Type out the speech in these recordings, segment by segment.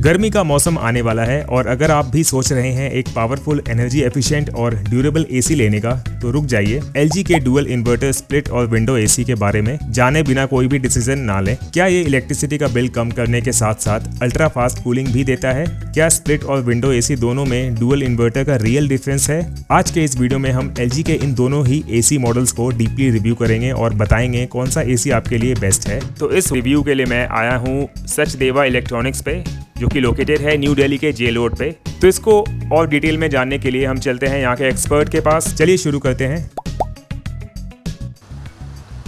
गर्मी का मौसम आने वाला है और अगर आप भी सोच रहे हैं एक पावरफुल एनर्जी एफिशिएंट और ड्यूरेबल एसी लेने का तो रुक जाइए। एलजी के डुअल इन्वर्टर स्प्लिट और विंडो एसी के बारे में जाने बिना कोई भी डिसीजन ना लें। क्या ये इलेक्ट्रिसिटी का बिल कम करने के साथ साथ अल्ट्रा फास्ट कूलिंग भी देता है? क्या स्प्लिट और विंडो एसी दोनों में डुअल इन्वर्टर का रियल डिफरेंस है? आज के इस वीडियो में हम एलजी के इन दोनों ही एसी मॉडल्स को डीपली रिव्यू करेंगे और बताएंगे कौन सा एसी आपके लिए बेस्ट है। तो इस रिव्यू के लिए मैं आया हूँ सचदेवा इलेक्ट्रॉनिक्स पे, जो कि लोकेटेड है न्यू दिल्ली के जेल रोड पे। तो इसको और डिटेल में जानने के लिए हम चलते हैं यहाँ के एक्सपर्ट के पास। चलिए शुरू करते हैं।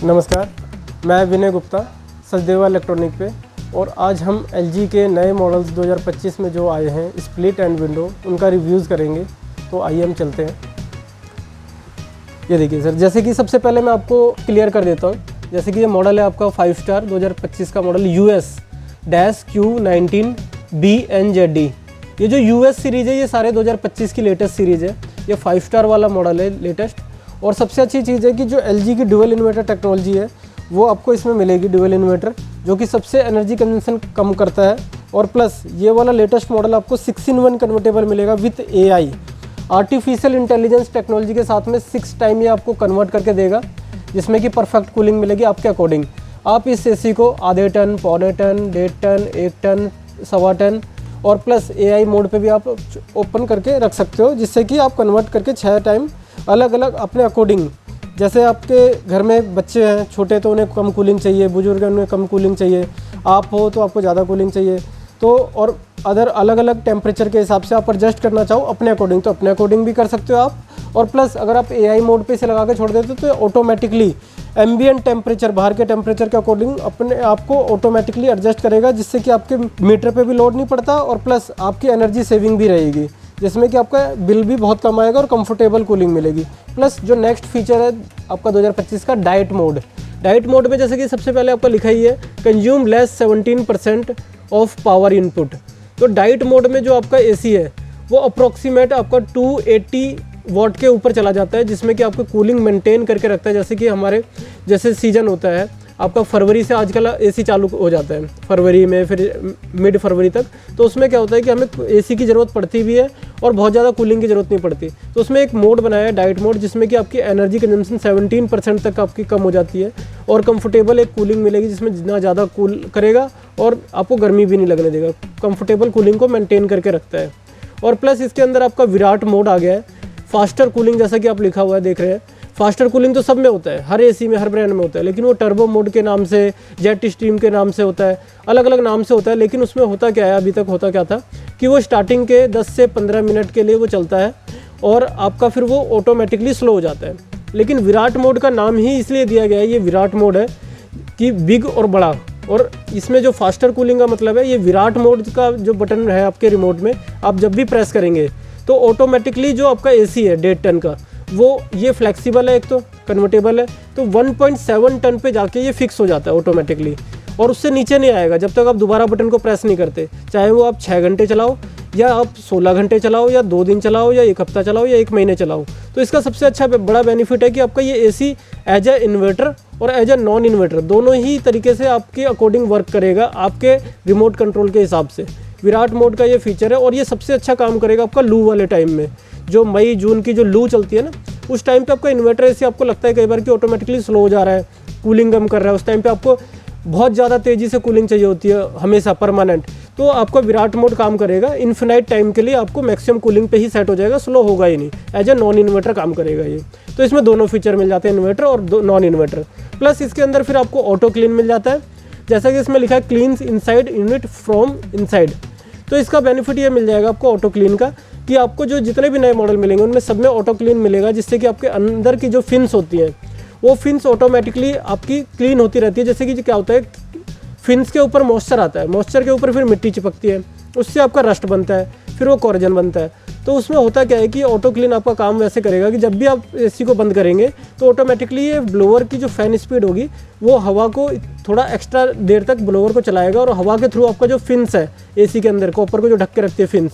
नमस्कार, मैं विनय गुप्ता, सचदेवा इलेक्ट्रॉनिक पे, और आज हम एलजी के नए मॉडल्स 2025 में जो आए हैं स्प्लिट एंड विंडो, उनका रिव्यूज़ करेंगे। तो आइए हम चलते हैं। ये देखिए सर, जैसे कि सबसे पहले मैं आपको क्लियर कर देता हूँ। जैसे कि ये मॉडल है आपका 5 स्टार 2025 का मॉडल US-Q19BNZD। ये जो US सीरीज़ है ये सारे 2025 की लेटेस्ट सीरीज़ है। ये 5 स्टार वाला मॉडल है लेटेस्ट। और सबसे अच्छी चीज़ है कि जो LG की डुअल इन्वर्टर टेक्नोलॉजी है वो आपको इसमें मिलेगी, डुअल इन्वर्टर, जो कि सबसे एनर्जी कंजम्पशन कम करता है। और प्लस ये वाला लेटेस्ट मॉडल आपको 6-in-1 कन्वर्टेबल मिलेगा with AI, artificial intelligence technology के साथ में 6 टाइम ये आपको कन्वर्ट करके देगा, जिसमें कि परफेक्ट कूलिंग मिलेगी आपके अकॉर्डिंग। आप इस एसी को आधे टन, पौने टन, 1.5 टन, 1 टन, 1.25 टन और प्लस AI मोड पे भी आप ओपन करके रख सकते हो, जिससे कि आप कन्वर्ट करके 6 टाइम अलग अलग अपने अकॉर्डिंग। जैसे आपके घर में बच्चे हैं छोटे तो उन्हें कम कूलिंग चाहिए, बुजुर्ग हैं उन्हें कम कूलिंग चाहिए, आप हो तो आपको ज़्यादा कूलिंग चाहिए, तो और अदर अलग अलग टेम्परेचर के हिसाब से आप एडजस्ट करना चाहो अपने अकॉर्डिंग तो अपने अकॉर्डिंग भी कर सकते हो आप। और प्लस अगर आप AI मोड पे इसे लगा के छोड़ देते हो तो ऑटोमेटिकली एम्बिएंट टेम्परेचर, बाहर के टेम्परेचर के अकॉर्डिंग अपने आप को ऑटोमेटिकली एडजस्ट करेगा, जिससे कि आपके मीटर पे भी लोड नहीं पड़ता और प्लस आपकी एनर्जी सेविंग भी रहेगी, जिसमें कि आपका बिल भी बहुत कम आएगा और कंफर्टेबल कूलिंग मिलेगी। प्लस जो नेक्स्ट फीचर है आपका 2025 का डाइट मोड। डाइट मोड में जैसे कि सबसे पहले आपका लिखा ही है consume less 17% of power input. तो डाइट मोड में जो आपका एसी है वो अप्रोक्सीमेट आपका 280 वाट के ऊपर चला जाता है, जिसमें कि आपको कूलिंग मेंटेन करके रखता है। जैसे कि हमारे जैसे सीज़न होता है आपका फरवरी से आजकल एसी चालू हो जाता है, फरवरी में फिर मिड फरवरी तक, तो उसमें क्या होता है कि हमें एसी की ज़रूरत पड़ती भी है और बहुत ज़्यादा कूलिंग की ज़रूरत नहीं पड़ती। तो उसमें एक मोड बनाया है डाइट मोड, जिसमें कि आपकी एनर्जी कंजम्पशन 17% तक आपकी कम हो जाती है और कंफर्टेबल एक कूलिंग मिलेगी, जिसमें जितना ज़्यादा कूल करेगा और आपको गर्मी भी नहीं लगने देगा, कंफर्टेबल कूलिंग को मेनटेन करके रखता है। और प्लस इसके अंदर आपका विराट मोड आ गया है, फास्टर कूलिंग, जैसा कि आप लिखा हुआ है देख रहे हैं। फास्टर कूलिंग तो सब में होता है, हर एसी में, हर ब्रांड में होता है, लेकिन वो टर्बो मोड के नाम से, जेट स्ट्रीम के नाम से होता है, अलग अलग नाम से होता है। लेकिन उसमें होता क्या है, अभी तक होता क्या था कि वो स्टार्टिंग के 10 से 15 मिनट के लिए वो चलता है और आपका फिर वो ऑटोमेटिकली स्लो हो जाता है। लेकिन विराट मोड का नाम ही इसलिए दिया गया है, ये विराट मोड है कि बिग और बड़ा। और इसमें जो फास्टर कूलिंग का मतलब है, ये विराट मोड का जो बटन है आपके रिमोट में, आप जब भी प्रेस करेंगे तो ऑटोमेटिकली जो आपका एसी है 1.5 टन का, वो ये फ्लेक्सिबल है, एक तो कन्वर्टेबल है, तो 1.7 टन पे जाके ये फिक्स हो जाता है ऑटोमेटिकली और उससे नीचे नहीं आएगा जब तक आप दोबारा बटन को प्रेस नहीं करते। चाहे वो आप 6 घंटे चलाओ या आप 16 घंटे चलाओ या 2 दिन चलाओ या 1 हफ्ता चलाओ या 1 महीने चलाओ। तो इसका सबसे अच्छा बड़ा बेनिफिट है कि आपका ये एसी एज ए इन्वर्टर और एज ए नॉन इन्वर्टर दोनों ही तरीके से आपके अकॉर्डिंग वर्क करेगा, आपके रिमोट कंट्रोल के हिसाब से। विराट मोड का ये फीचर है और ये सबसे अच्छा काम करेगा आपका लू वाले टाइम में, जो मई जून की जो लू चलती है ना, उस टाइम पे आपका इन्वर्टर एसी आपको लगता है कई बार कि ऑटोमेटिकली स्लो हो जा रहा है, कूलिंग कम कर रहा है, उस टाइम पे आपको बहुत ज़्यादा तेज़ी से कूलिंग चाहिए होती है हमेशा परमानेंट, तो आपका विराट मोड काम करेगा। इन्फिनाइट टाइम के लिए आपको मैक्सिमम कूलिंग पे ही सेट हो जाएगा, स्लो होगा ही नहीं, एज ए नॉन इन्वर्टर काम करेगा ये। तो इसमें दोनों फीचर मिल जाते हैं, इन्वर्टर और नॉन इन्वर्टर। प्लस इसके अंदर फिर आपको ऑटो क्लीन मिल जाता है, जैसा कि इसमें लिखा है cleans inside unit from inside. तो इसका बेनिफिट ये मिल जाएगा आपको ऑटो क्लीन का कि आपको जो जितने भी नए मॉडल मिलेंगे उनमें सब में ऑटो क्लीन मिलेगा, जिससे कि आपके अंदर की जो फिन्स होती हैं वो फिन्स ऑटोमेटिकली आपकी क्लीन होती रहती है। जैसे कि क्या होता है, फिन्स के ऊपर मॉइस्चर आता है, मॉइस्चर के ऊपर फिर मिट्टी चिपकती है, उससे आपका रस्ट बनता है, फिर वो कोरेजन बनता है। तो उसमें होता क्या है कि ऑटो क्लीन आपका काम वैसे करेगा कि जब भी आप एसी को बंद करेंगे तो ऑटोमेटिकली ये ब्लोअर की जो फैन स्पीड होगी वो हवा को थोड़ा एक्स्ट्रा देर तक ब्लोअर को चलाएगा और हवा के थ्रू आपका जो फिन्स है एसी के अंदर कॉपर को जो ढक के रखती है फिन्स,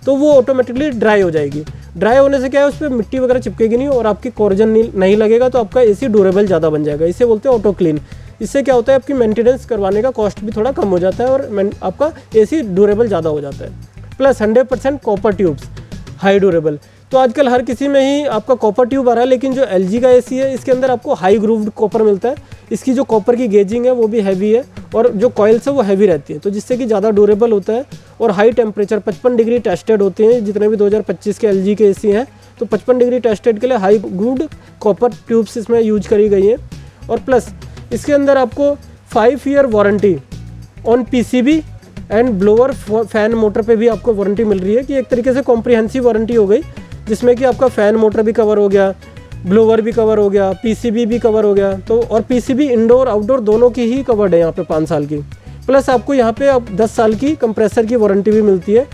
तो वो ऑटोमेटिकली ड्राई हो जाएगी। ड्राई होने से क्या है, उस पर मिट्टी वगैरह चिपकेगी नहीं और आपकी कोरेजन नहीं लगेगा, तो आपका एसी ड्यूरेबल ज़्यादा बन जाएगा। इसे बोलते हैं ऑटो क्लीन। इससे क्या होता है आपकी मेंटेनेंस करवाने का कॉस्ट भी थोड़ा कम हो जाता है और आपका एसी ड्यूरेबल ज़्यादा हो जाता है। Plus 100% copper tubes, high durable. तो आजकल हर किसी में ही आपका कॉपर ट्यूब आ रहा है, लेकिन जो LG का एसी है इसके अंदर आपको हाई ग्रूव्ड कॉपर मिलता है। इसकी जो कॉपर की गेजिंग है वो भी हैवी है और जो कॉइल्स है वो हैवी रहती है, तो जिससे कि ज़्यादा ड्यूरेबल होता है और हाई टेम्परेचर 55 डिग्री टेस्टेड होते हैं। जितने भी 2025 के LG के एसी हैं तो 55 डिग्री टेस्टेड के लिए हाई ग्रूव्ड कॉपर ट्यूब्स इसमें यूज करी गई हैं। और प्लस इसके अंदर आपको 5 year warranty on PCB and blower fan motor पे भी आपको वारंटी मिल रही है, कि एक तरीके से कॉम्प्रिहेंसिव वारंटी हो गई, जिसमें कि आपका फ़ैन मोटर भी कवर हो गया, ब्लोअर भी कवर हो गया, PCB भी कवर हो गया। तो और PCB इंडोर आउटडोर दोनों की ही कवर्ड है यहाँ पे 5 साल की। प्लस आपको यहाँ पे अब 10 साल की कंप्रेसर की वारंटी भी मिलती है,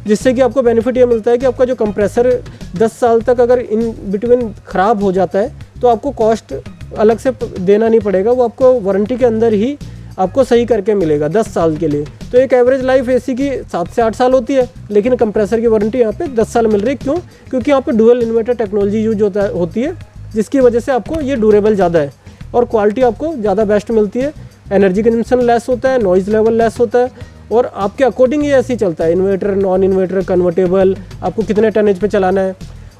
जिससे कि आपको बेनिफिट ये मिलता है कि आपका जो कंप्रेसर 10 साल तक अगर इन बिटवीन ख़राब हो जाता है तो आपको कॉस्ट अलग से देना नहीं पड़ेगा, वो आपको वारंटी के अंदर ही आपको सही करके मिलेगा 10 साल के लिए। तो एक एवरेज लाइफ एसी की 7 से 8 साल होती है, लेकिन कंप्रेसर की वारंटी यहाँ पे 10 साल मिल रही है। क्यों? क्योंकि यहाँ पे डुअल इन्वर्टर टेक्नोलॉजी यूज होती है, जिसकी वजह से आपको ये ड्यूरेबल ज़्यादा है और क्वालिटी आपको ज़्यादा बेस्ट मिलती है। एनर्जी कंजम्पशन लेस होता है, नॉइज़ लेवल लेस होता है और आपके अकॉर्डिंग ये ऐसे ही चलता है। इन्वर्टर, नॉन इन्वर्टर, कन्वर्टेबल, आपको कितने टनेज पे चलाना है।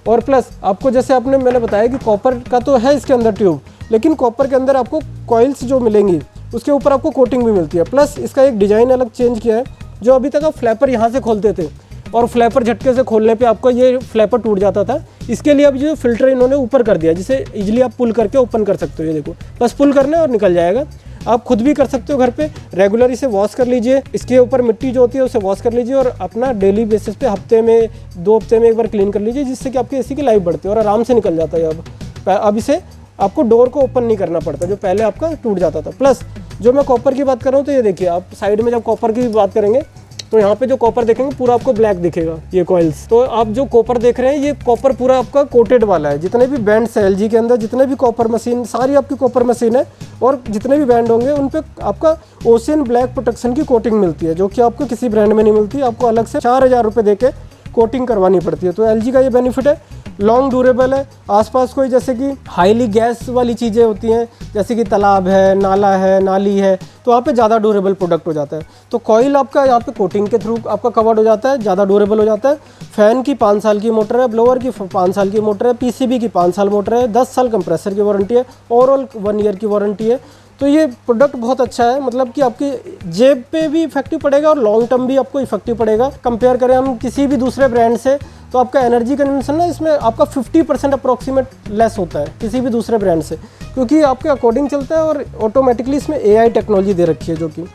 और प्लस आपको जैसे मैंने बताया कि कॉपर का तो है इसके अंदर ट्यूब, लेकिन कॉपर के अंदर आपको कॉइल्स जो मिलेंगी उसके ऊपर आपको कोटिंग भी मिलती है। प्लस इसका एक डिज़ाइन अलग चेंज किया है, जो अभी तक आप फ्लैपर यहाँ से खोलते थे और फ्लैपर झटके से खोलने पे आपको ये फ्लैपर टूट जाता था। इसके लिए अब जो फिल्टर इन्होंने ऊपर कर दिया, जिसे इजीली आप पुल करके ओपन कर सकते हो। ये देखो, बस पुल करना है और निकल जाएगा। आप खुद भी कर सकते हो घर पे, रेगुलर इसे वॉश कर लीजिए, इसके ऊपर मिट्टी जो होती है उसे वॉश कर लीजिए और अपना डेली बेसिस पे हफ्ते में 2 हफ्ते में एक बार क्लीन कर लीजिए, जिससे कि आपके एसी की लाइफ बढ़ती है और आराम से निकल जाता है। अब इसे आपको डोर को ओपन नहीं करना पड़ता, जो पहले आपका टूट जाता था। प्लस जो मैं कॉपर की बात कर रहा हूँ, तो ये देखिए, आप साइड में जब कॉपर की बात करेंगे तो यहाँ पे जो कॉपर देखेंगे पूरा आपको ब्लैक दिखेगा, ये कॉइल्स। तो आप जो कॉपर देख रहे हैं ये कॉपर पूरा आपका कोटेड वाला है। जितने भी बैंड्स है LG के अंदर, जितने भी कॉपर मशीन, सारी आपकी कॉपर मशीन है और जितने भी बैंड होंगे उन पे आपका ओशियन ब्लैक प्रोटेक्शन की कोटिंग मिलती है, जो कि आपको किसी ब्रांड में नहीं मिलती। आपको अलग से 4000 रुपये दे के कोटिंग करवानी पड़ती है। तो LG का ये बेनिफिट है, लॉन्ग ड्यूरेबल है। आसपास कोई जैसे कि हाईली गैस वाली चीज़ें होती हैं, जैसे कि तालाब है, नाला है, नाली है, तो वहाँ पे ज़्यादा ड्यूरेबल प्रोडक्ट हो जाता है। तो कॉइल आपका यहाँ पे कोटिंग के थ्रू आपका कवर्ड हो जाता है, ज़्यादा ड्यूरेबल हो जाता है। फ़ैन की 5 साल की मोटर है, ब्लोअर की 5 साल की मोटर है, PCB की 5 साल मोटर है, 10 साल कंप्रेसर की वारंटी है, ओवरऑल 1 ईयर की वारंटी है। तो ये प्रोडक्ट बहुत अच्छा है, मतलब कि आपकी जेब पे भी इफेक्टिव पड़ेगा और लॉन्ग टर्म भी आपको इफेक्टिव पड़ेगा। कंपेयर करें हम किसी भी दूसरे ब्रांड से, तो आपका एनर्जी कंजम्पशन ना इसमें आपका 50% अप्रॉक्सीमेट लेस होता है किसी भी दूसरे ब्रांड से, क्योंकि आपके अकॉर्डिंग चलता है और ऑटोमेटिकली इसमें AI टेक्नोलॉजी दे रखी है जो कि।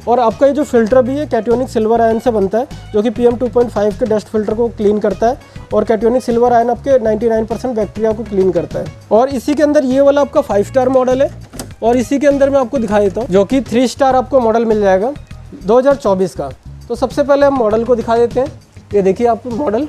और आपका ये जो फिल्टर भी है कैटियोनिक सिल्वर आयन से बनता है, जो कि PM 2.5 के डस्ट फिल्टर को क्लीन करता है और कैटियोनिक सिल्वर आयन आपके 99% बैक्टीरिया को क्लीन करता है। और इसी के अंदर ये वाला आपका 5 स्टार मॉडल है और इसी के अंदर मैं आपको दिखा देता हूँ, जो कि 3 स्टार आपको मॉडल मिल जाएगा 2024 का। तो सबसे पहले हम मॉडल को दिखा देते हैं। ये देखिए आप मॉडल,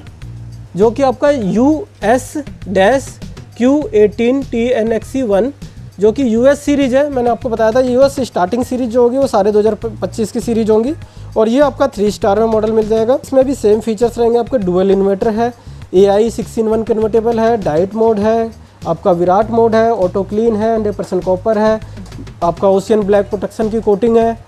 जो कि आपका US-Q18TNXE1, जो कि US सीरीज़ है। मैंने आपको बताया था US स्टार्टिंग सीरीज जो होगी वो सारे 2025 की सीरीज होंगी और ये आपका 3 स्टार में मॉडल मिल जाएगा। इसमें भी सेम फीचर्स रहेंगे। आपका डुअल इन्वर्टर है, AI 6-in-1 कन्वर्टेबल है, डाइट मोड है, आपका विराट मोड है, ऑटो क्लीन है, 100% कॉपर है, आपका ओशियन ब्लैक प्रोटेक्शन की कोटिंग है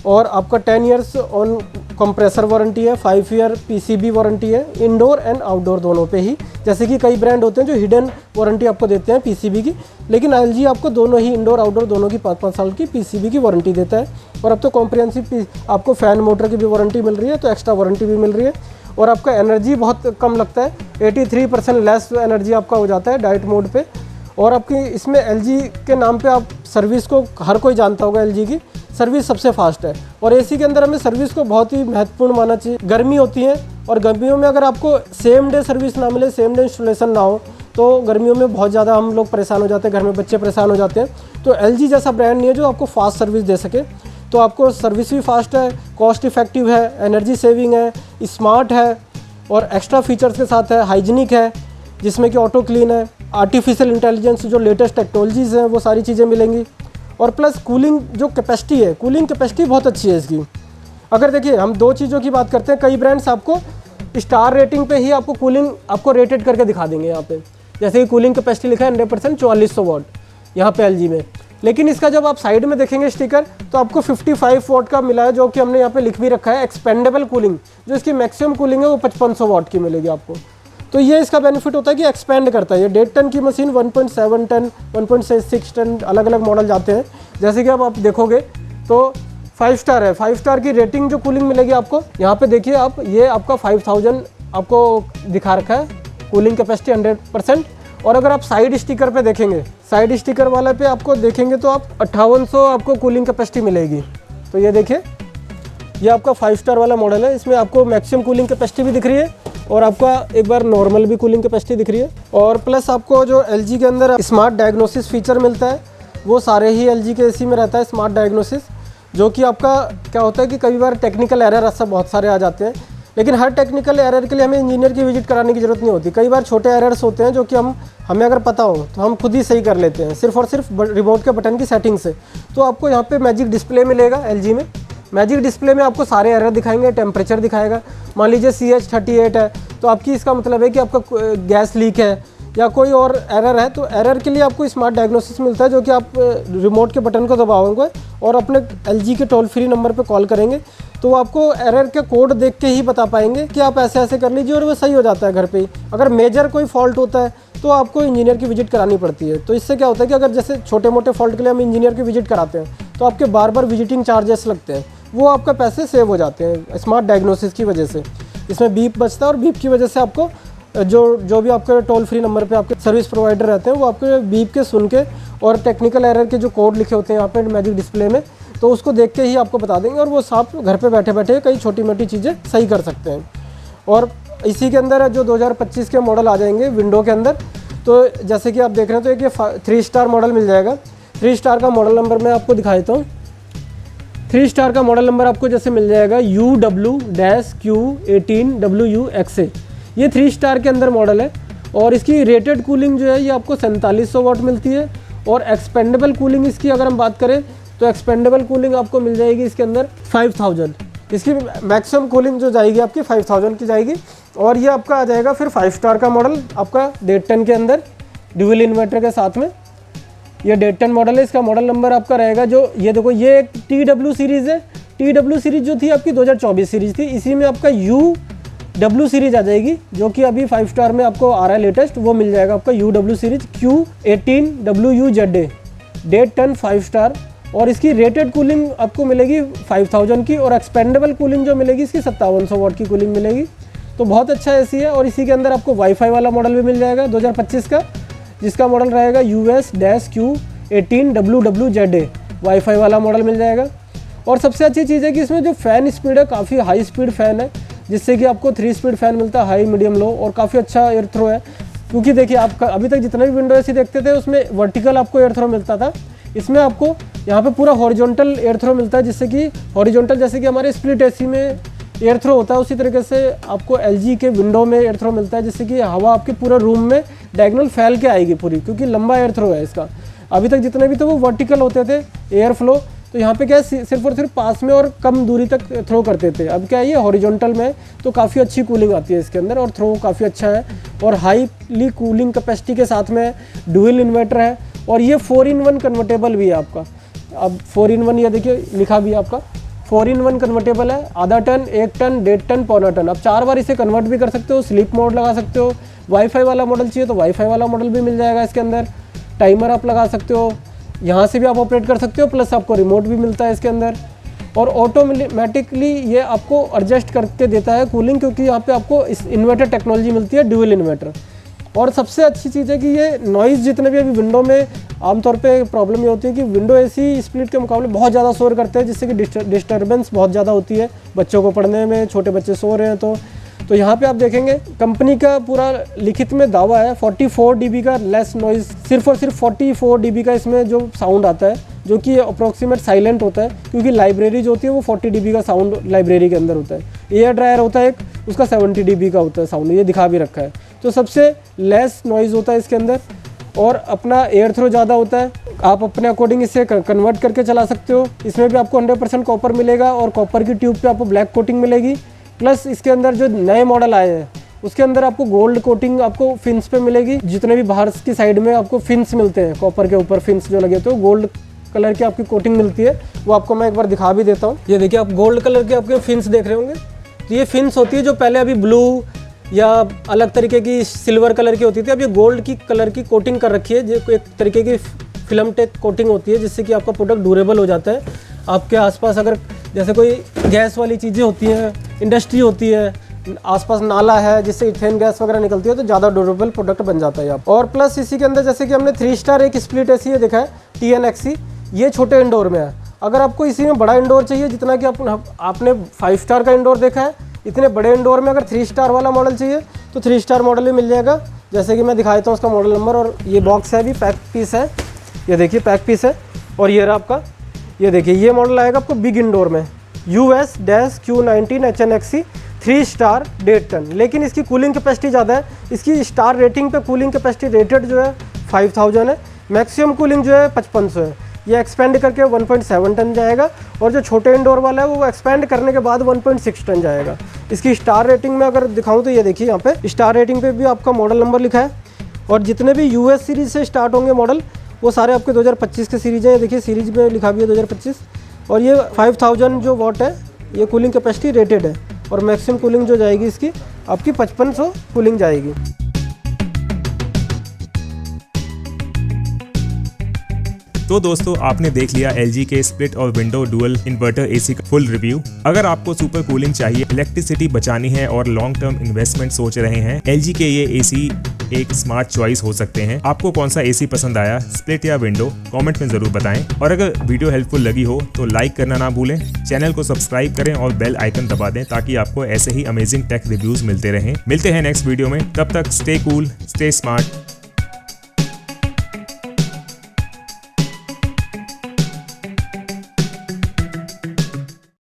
और आपका 10 ईयर्स ऑन कंप्रेसर वारंटी है, 5 ईयर PCB वारंटी है, इंडोर एंड आउटडोर दोनों पे ही। जैसे कि कई ब्रांड होते हैं जो हिडन वारंटी आपको देते हैं PCB की, लेकिन LG आपको दोनों ही इंडोर आउटडोर दोनों की 5-5 साल की PCB की वारंटी देता है। और अब तो कॉम्प्रिहेंसिव आपको फ़ैन मोटर की भी वारंटी मिल रही है, तो एक्स्ट्रा वारंटी भी मिल रही है। और आपका एनर्जी बहुत कम लगता है, 83% लेस एनर्जी आपका हो जाता है डाइट मोड पे। और आपकी इसमें LG के नाम पे आप सर्विस को हर कोई जानता होगा, LG की सर्विस सबसे फास्ट है। और AC के अंदर हमें सर्विस को बहुत ही महत्वपूर्ण मानना चाहिए। गर्मी होती है और गर्मियों में अगर आपको सेम डे सर्विस ना मिले, सेम डे इंस्टॉलेशन ना हो, तो गर्मियों में बहुत ज़्यादा हम लोग परेशान हो जाते हैं, घर में बच्चे परेशान हो जाते हैं। तो LG जैसा ब्रांड नहीं है जो आपको फास्ट सर्विस दे सके। तो आपको सर्विस भी फास्ट है, कॉस्ट इफेक्टिव है, एनर्जी सेविंग है, स्मार्ट है और एक्स्ट्रा फीचर्स के साथ है, हाइजीनिक है, जिसमें कि ऑटो क्लीन है, आर्टिफिशियल इंटेलिजेंस जो लेटेस्ट टेक्नोलॉजीज़ हैं वो सारी चीज़ें मिलेंगी। और प्लस कूलिंग जो कैपेसिटी है, कूलिंग कैपेसिटी बहुत अच्छी है इसकी। अगर देखिए हम 2 चीज़ों की बात करते हैं, कई ब्रांड्स आपको स्टार रेटिंग पे ही आपको कूलिंग आपको रेटेड करके दिखा देंगे। यहाँ पे जैसे कि कूलिंग कैपेसिटी लिखा है 100% 4400 वाट यहाँ पे LG में, लेकिन इसका जब आप साइड में देखेंगे स्टिकर तो आपको 55 वॉट का मिला है, जो कि हमने यहाँ पे लिख भी रखा है एक्सपेंडेबल कूलिंग। जो इसकी मैक्सिमम कूलिंग है वो 5500 वॉट की मिलेगी आपको। तो ये इसका बेनिफिट होता है कि एक्सपेंड करता है। ये 1.5 टन की मशीन 1.7 टन 1.6 टन अलग अलग मॉडल जाते हैं। जैसे कि अब आप देखोगे तो 5 स्टार है, 5 स्टार की रेटिंग जो कूलिंग मिलेगी आपको, यहाँ पे देखिए आप, ये आपका 5000 आपको दिखा रखा है कूलिंग कैपेसिटी 100%। और अगर आप साइड स्टिकर पे देखेंगे, साइड स्टिकर वाले पे आपको देखेंगे तो आप 5800 आपको कूलिंग कैपेसिटी मिलेगी। तो ये देखिए, ये आपका 5 स्टार वाला मॉडल है। इसमें आपको मैक्सिमम कूलिंग कैपेसिटी भी दिख रही है और आपका एक बार नॉर्मल भी कूलिंग कैपेसिटी दिख रही है। और प्लस आपको जो LG के अंदर स्मार्ट डायग्नोसिस फीचर मिलता है, वो सारे ही LG के AC में रहता है स्मार्ट डायग्नोसिस। जो कि आपका क्या होता है कि कई बार टेक्निकल एरर ऐसा बहुत सारे आ जाते हैं, लेकिन हर टेक्निकल एरर के लिए हमें इंजीनियर की विजिट कराने की ज़रूरत नहीं होती। कई बार छोटे एरर्स होते हैं जो कि हमें अगर पता हो तो हम खुद ही सही कर लेते हैं, सिर्फ और सिर्फ रिमोट के बटन की सेटिंग से। तो आपको यहाँ पे मैजिक डिस्प्ले मिलेगा LG में। मैजिक डिस्प्ले में आपको सारे एरर दिखाएंगे, टेम्परेचर दिखाएगा। मान लीजिए CH38 है तो आपकी इसका मतलब है कि आपका गैस लीक है या कोई और एरर है, तो एरर के लिए आपको स्मार्ट डायग्नोसिस मिलता है, जो कि आप रिमोट के बटन को दबाओगे और अपने LG के टोल फ्री नंबर पे कॉल करेंगे तो वो आपको एरर के कोड देख के ही बता पाएंगे कि आप ऐसे ऐसे कर लीजिए, और वो सही हो जाता है घर पे ही। अगर मेजर कोई फॉल्ट होता है तो आपको इंजीनियर की विजिट करानी पड़ती है। तो इससे क्या होता है कि अगर जैसे छोटे मोटे फॉल्ट के लिए हम इंजीनियर की विजिट कराते हैं तो आपके बार बार विजिटिंग चार्जेस लगते हैं, वो आपका पैसे सेव हो जाते हैं स्मार्ट डायग्नोसिस की वजह से। इसमें बीप बचता है और बीप की वजह से आपको जो भी आपके टोल फ्री नंबर पे आपके सर्विस प्रोवाइडर रहते हैं वो आपके बीप के सुन के और टेक्निकल एरर के जो कोड लिखे होते हैं यहाँ पे मैजिक डिस्प्ले में, तो उसको देख के ही आपको बता देंगे और वो आप घर पे बैठे बैठे कई छोटी मोटी चीज़ें सही कर सकते हैं। और इसी के अंदर जो 2025 के मॉडल आ जाएंगे विंडो के अंदर, तो जैसे कि आप देख रहे हैं तो एक ये 3 स्टार मॉडल मिल जाएगा। 3 स्टार का मॉडल नंबर मैं आपको दिखा देता हूँ। 3 स्टार का मॉडल नंबर आपको जैसे मिल जाएगा UW-Q18WUXA। ये 3 स्टार के अंदर मॉडल है और इसकी रेटेड कूलिंग जो है ये आपको 4700 वाट मिलती है। और एक्सपेंडेबल कूलिंग इसकी अगर हम बात करें तो एक्सपेंडेबल कूलिंग आपको मिल जाएगी इसके अंदर 5000। इसकी मैक्सिमम कूलिंग जो जाएगी आपकी 5000 की जाएगी। और ये आपका आ जाएगा फिर 5 स्टार का मॉडल आपका 1.5 टन के अंदर ड्यूल इन्वर्टर के साथ में। ये 1.5 टन मॉडल है। इसका मॉडल नंबर आपका रहेगा जो ये देखो, ये एक TW सीरीज़ है। TW सीरीज़ जो थी आपकी 2024 सीरीज़ थी, इसी में आपका UW सीरीज़ आ जाएगी, जो कि अभी 5 स्टार में आपको आ रहा है लेटेस्ट, वो मिल जाएगा आपका UW series Q18WUZA 1.5 ton 5 star. और इसकी रेटेड कूलिंग आपको मिलेगी 5000 की और एक्सपेंडेबल कूलिंग जो मिलेगी इसकी 5700 वाट की कूलिंग मिलेगी। तो बहुत अच्छा AC है। और इसी के अंदर आपको वाईफाई वाला मॉडल भी मिल जाएगा 2025 का, जिसका मॉडल रहेगा US-Q18WWZA वाईफाई वाला मॉडल मिल जाएगा। और सबसे अच्छी चीज़ है कि इसमें जो फ़ैन स्पीड है काफ़ी हाई स्पीड फ़ैन है, जिससे कि आपको 3 स्पीड फ़ैन मिलता है, हाई मीडियम लो, और काफ़ी अच्छा एयर थ्रो है। क्योंकि देखिए आप अभी तक जितने भी विंडो AC देखते थे उसमें वर्टिकल आपको एयर थ्रो मिलता था, इसमें आपको यहाँ पे पूरा हॉरिजॉन्टल एयर थ्रो मिलता है, जिससे कि हॉरिजॉन्टल जैसे कि हमारे स्प्लिट AC में एयर थ्रो होता है, उसी तरीके से आपको LG के विंडो में एयर थ्रो मिलता है, जिससे कि हवा आपके पूरे रूम में डायगोनल फैल के आएगी पूरी, क्योंकि लंबा एयर थ्रो है इसका। अभी तक जितने भी थे वो वर्टिकल होते थे एयर फ्लो, तो यहाँ पे क्या है सिर्फ और सिर्फ पास में और कम दूरी तक थ्रो करते थे। अब क्या है ये हॉरिजॉन्टल में, तो काफ़ी अच्छी कूलिंग आती है इसके अंदर और थ्रो काफ़ी अच्छा है और हाईली कूलिंग कैपेसिटी के साथ में डुअल इन्वर्टर है। और ये 4-in-1 कन्वर्टेबल भी है आपका। अब 4-in-1 ये देखिए लिखा भी है आपका 4-in-1 कन्वर्टेबल है, आधा टन, 1 टन, 1.5 टन, पौना टन। अब 4 बार इसे कन्वर्ट भी कर सकते हो, स्लीप मोड लगा सकते हो। वाईफाई वाला मॉडल चाहिए तो वाईफाई वाला मॉडल भी मिल जाएगा इसके अंदर। टाइमर आप लगा सकते हो, यहाँ से भी आप ऑपरेट कर सकते हो, प्लस आपको रिमोट भी मिलता है इसके अंदर। और ऑटोमेटिकली ये आपको एडजस्ट करके देता है कूलिंग, क्योंकि यहाँ पे आपको इस इन्वर्टर टेक्नोलॉजी मिलती है, ड्यूअल इन्वर्टर। और सबसे अच्छी चीज़ है कि ये नॉइज़ जितने भी अभी विंडो में आमतौर पे प्रॉब्लम ये होती है कि विंडो AC स्प्लिट के मुकाबले बहुत ज़्यादा शोर करते हैं, जिससे कि डिस्टर्बेंस बहुत ज़्यादा होती है बच्चों को पढ़ने में, छोटे बच्चे सो रहे हैं तो यहाँ पे आप देखेंगे कंपनी का पूरा लिखित में दावा है 44 dB का लेस नॉइज़, सिर्फ और सिर्फ 44 dB का इसमें जो साउंड आता है, जो कि अप्रोक्सीमेट साइलेंट होता है, क्योंकि लाइब्रेरी जो होती है वो 40 dB का साउंड लाइब्रेरी के अंदर होता है। एयर ड्रायर होता है एक, उसका 70 dB का होता है साउंड, ये दिखा भी रखा है। तो सबसे लेस नॉइज़ होता है इसके अंदर और अपना एयर थ्रो ज़्यादा होता है। आप अपने अकॉर्डिंग इसे कन्वर्ट करके चला सकते हो। इसमें भी आपको 100% कॉपर मिलेगा और कॉपर की ट्यूब पे आपको ब्लैक कोटिंग मिलेगी। प्लस इसके अंदर जो नए मॉडल आए हैं उसके अंदर आपको गोल्ड कोटिंग आपको फिन्स पे मिलेगी। जितने भी बाहर की साइड में आपको फिन्स मिलते हैं कॉपर के ऊपर, फिन्स जो लगे तो गोल्ड कलर की आपकी कोटिंग मिलती है, वो आपको मैं एक बार दिखा भी देता हूँ। ये देखिए आप गोल्ड कलर के आपके फिन्स देख रहे होंगे, तो ये फिन्स होती है जो पहले अभी ब्लू या अलग तरीके की सिल्वर कलर की होती थी, अब ये गोल्ड की कलर की कोटिंग कर रखी है, जो एक तरीके की फिल्म टेक कोटिंग होती है, जिससे कि आपका प्रोडक्ट ड्यूरेबल हो जाता है। आपके आसपास अगर जैसे कोई गैस वाली चीज़ें होती हैं, इंडस्ट्री होती है, आसपास नाला है जिससे इथेन गैस वगैरह निकलती है, तो ज़्यादा ड्यूरेबल प्रोडक्ट बन जाता है आप। और प्लस इसी के अंदर जैसे कि हमने 3 स्टार एक स्प्लिट एसी है देखा है TNXE, ये छोटे इंडोर में है। अगर आपको इसी में बड़ा इंडोर चाहिए, जितना कि आपने 5 स्टार का इंडोर देखा है, इतने बड़े इंडोर में अगर 3 स्टार वाला मॉडल चाहिए तो 3 स्टार मॉडल भी मिल जाएगा। जैसे कि मैं दिखा देता हूँ उसका मॉडल नंबर, और ये बॉक्स है अभी पैक पीस है, ये देखिए पैक पीस है। और ये रहा आपका, ये देखिए ये मॉडल आएगा आपको बिग इंडोर में US-Q19 HNXE 3 स्टार 1.5 टन, लेकिन इसकी कूलिंग कैपेसिटी ज़्यादा है। इसकी स्टार रेटिंग पे कूलिंग कैपेसिटी रेटेड जो है 5000 है, मैक्सिमम कूलिंग जो है 5500 है। ये एक्सपेंड करके 1.7 टन जाएगा, और जो छोटे इंडोर वाला है वो एक्सपेंड करने के बाद 1.6 टन जाएगा। इसकी स्टार रेटिंग में अगर दिखाऊं तो ये देखिए यहाँ पे स्टार रेटिंग पे भी आपका मॉडल नंबर लिखा है, और जितने भी US सीरीज़ से स्टार्ट होंगे मॉडल वो सारे आपके 2025 के सीरीज़ है। ये देखिए सीरीज में लिखा भी है 2025, और ये 5000 जो वॉट है ये कूलिंग कैपेसिटी रेटेड है, और मैक्सिमम कूलिंग जो जाएगी इसकी आपकी 5500 कूलिंग जाएगी। तो दोस्तों आपने देख लिया LG के स्प्लिट और विंडो डुअल इन्वर्टर एसी का फुल रिव्यू। अगर आपको सुपर कूलिंग चाहिए, इलेक्ट्रिसिटी बचानी है और लॉन्ग टर्म इन्वेस्टमेंट सोच रहे हैं, LG के ये एसी एक स्मार्ट चॉइस हो सकते हैं। आपको कौन सा एसी पसंद आया, स्प्लिट या विंडो, कमेंट में जरूर बताएं। और अगर वीडियो हेल्पफुल लगी हो तो लाइक करना ना भूलें, चैनल को सब्सक्राइब करें और बेल आइकन दबा दें ताकि आपको ऐसे ही अमेजिंग टेक रिव्यूज मिलते रहें। मिलते हैं नेक्स्ट वीडियो में, तब तक स्टे कूल, स्टे स्मार्ट।